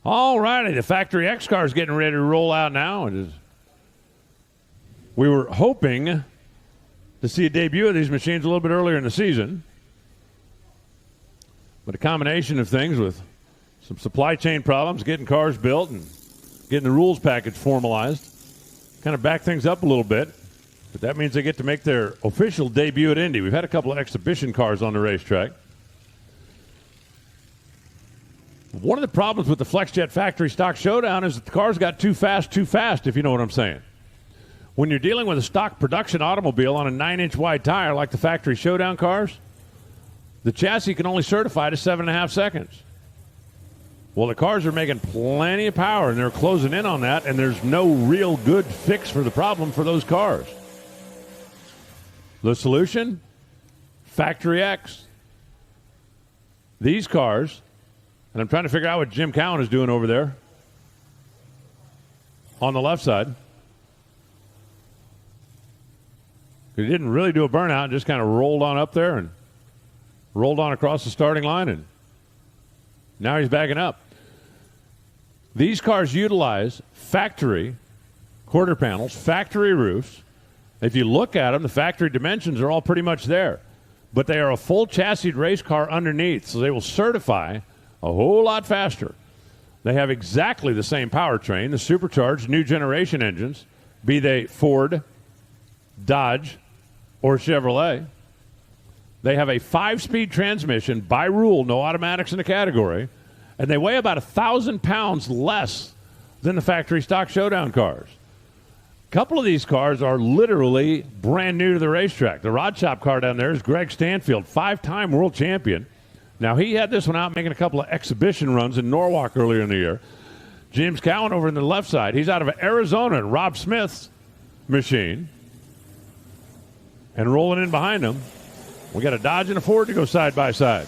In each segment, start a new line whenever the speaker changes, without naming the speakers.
All righty, the Factory X car is getting ready to roll out now. We were hoping to see a debut of these machines a little bit earlier in the season, but a combination of things with some supply chain problems, getting cars built and getting the rules package formalized, kind of back things up a little bit. But that means they get to make their official debut at Indy. We've had a couple of exhibition cars on the racetrack. One of the problems with the FlexJet Factory Stock Showdown is that the cars got too fast, if you know what I'm saying. When you're dealing with a stock production automobile on a 9-inch wide tire like the Factory Showdown cars, the chassis can only certify to 7.5 seconds. Well, the cars are making plenty of power, and they're closing in on that, and there's no real good fix for the problem for those cars. The solution? Factory X. These cars, and I'm trying to figure out what Jim Cowan is doing over there on the left side. He didn't really do a burnout, just kind of rolled on up there and rolled on across the starting line, and now he's backing up. These cars utilize factory quarter panels, factory roofs. If you look at them, the factory dimensions are all pretty much there. But they are a full chassis race car underneath, so they will certify a whole lot faster. They have exactly the same powertrain, the supercharged new generation engines, be they Ford, Dodge, or Chevrolet. They have a 5-speed transmission by rule, no automatics in the category, and they weigh about 1,000 pounds less than the Factory Stock Showdown cars. A couple of these cars are literally brand new to the racetrack. The Rod Shop car down there is Greg Stanfield, 5-time world champion. Now, he had this one out making a couple of exhibition runs in Norwalk earlier in the year. James Cowan over on the left side. He's out of Arizona, Rob Smith's machine. And rolling in behind him, we got a Dodge and a Ford to go side by side.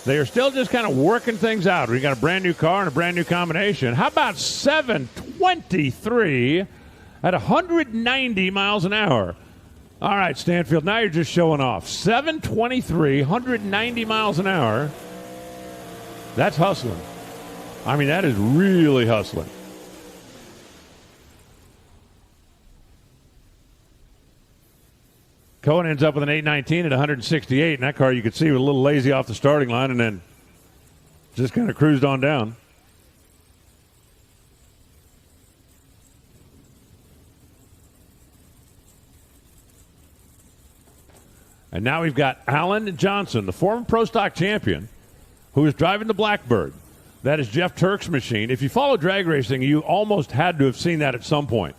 They are still just kind of working things out. We got a brand new car and a brand new combination. How about 723 at 190 miles an hour? All right, Stanfield, now you're just showing off. 723, 190 miles an hour. That's hustling. I mean, that is really hustling. Cohen ends up with an 819 at 168, and that car you could see was a little lazy off the starting line and then just kind of cruised on down. And now we've got Alan Johnson, the former Pro Stock champion, who is driving the Blackbird. That is Jeff Turk's machine. If you follow drag racing, you almost had to have seen that at some point.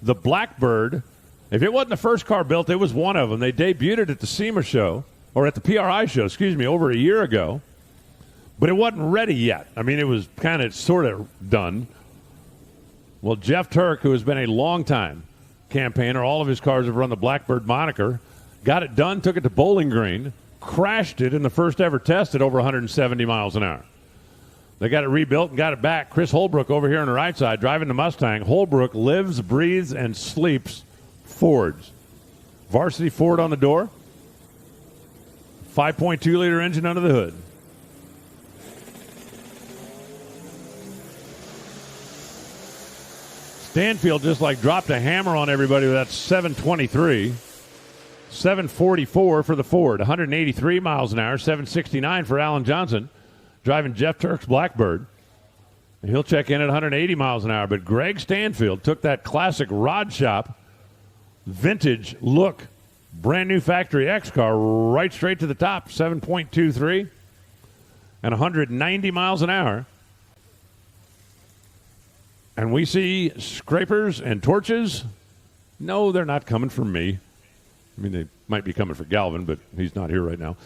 The Blackbird, if it wasn't the first car built, it was one of them. They debuted it at the SEMA show, or at the PRI show, over a year ago. But it wasn't ready yet. I mean, it was kind of sort of done. Well, Jeff Turk, who has been a long-time campaigner, all of his cars have run the Blackbird moniker, got it done, took it to Bowling Green, crashed it in the first ever test at over 170 miles an hour. They got it rebuilt and got it back. Chris Holbrook over here on the right side driving the Mustang. Holbrook lives, breathes, and sleeps Fords. Varsity Ford on the door. 5.2-liter engine under the hood. Stanfield just like dropped a hammer on everybody with that 723. 744 for the Ford, 183 miles an hour, 769 for Alan Johnson, driving Jeff Turk's Blackbird. And he'll check in at 180 miles an hour. But Greg Stanfield took that classic Rod Shop, vintage look, brand new Factory X car right straight to the top, 7.23 and 190 miles an hour. And we see scrapers and torches. No, they're not coming from me. I mean, they might be coming for Galvin, but he's not here right now.